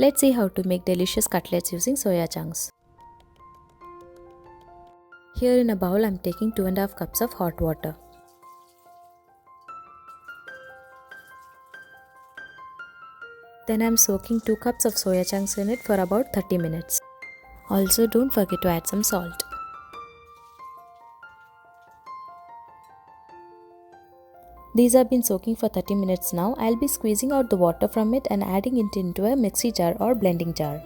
Let's see how to make delicious cutlets using soya chunks. Here in a bowl, I'm taking 2.5 cups of hot water. Then I'm soaking 2 cups of soya chunks in it for about 30 minutes. Also, don't forget to add some salt. These have been soaking for 30 minutes now. I'll be squeezing out the water from it and adding it into a mixie jar or blending jar.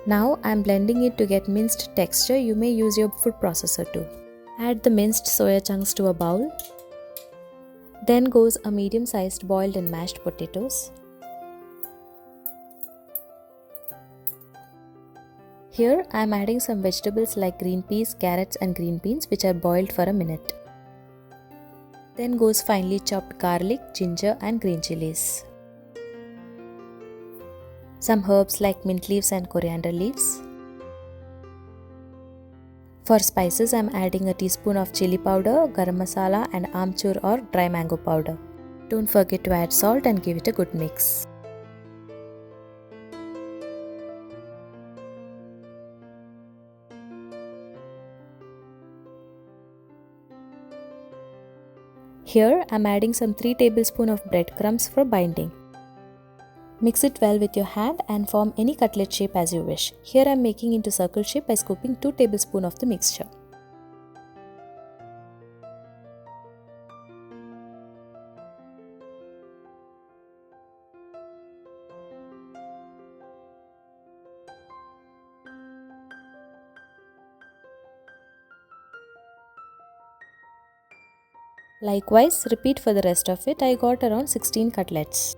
Now I'm blending it to get minced texture. You may use your food processor too. Add the minced soya chunks to a bowl. Then goes a medium-sized boiled and mashed potatoes. Here I am adding some vegetables like green peas, carrots and green beans which are boiled for a minute. Then goes finely chopped garlic, ginger and green chilies. Some herbs like mint leaves and coriander leaves. For spices I am adding a teaspoon of chilli powder, garam masala and Aamchur or dry mango powder. Don't forget to add salt and give it a good mix. Here I am adding some 3 tablespoons of breadcrumbs for binding. Mix it well with your hand and form any cutlet shape as you wish. Here I am making into circle shape by scooping 2 tablespoons of the mixture. Likewise, repeat for the rest of it. I got around 16 cutlets.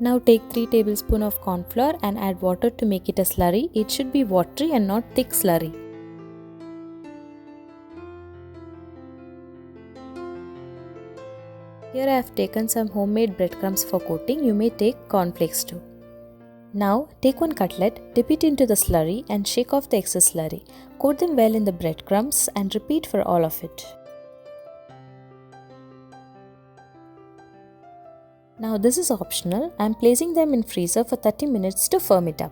Now take 3 tablespoons of corn flour and add water to make it a slurry. It should be watery and not thick slurry. Here I have taken some homemade breadcrumbs for coating. You may take cornflakes too. Now take one cutlet, dip it into the slurry and shake off the excess slurry. Coat them well in the breadcrumbs and repeat for all of it. Now this is optional. I am placing them in freezer for 30 minutes to firm it up.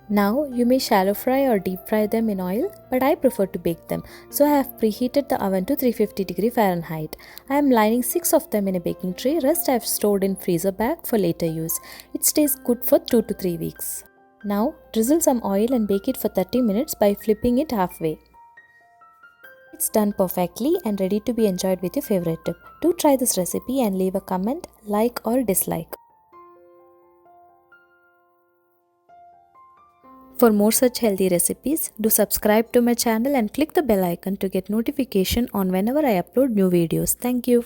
Now you may shallow fry or deep fry them in oil, but I prefer to bake them, so I have preheated the oven to 350 Fahrenheit. I am lining 6 of them in a baking tray. Rest I have stored in freezer bag for later use. It stays good for 2 to 3 weeks. Now drizzle some oil and bake it for 30 minutes by flipping it halfway. It's done perfectly and ready to be enjoyed with your favorite dip. Do try this recipe and leave a comment, like or dislike. For more such healthy recipes, do subscribe to my channel and click the bell icon to get notification on whenever I upload new videos. Thank you.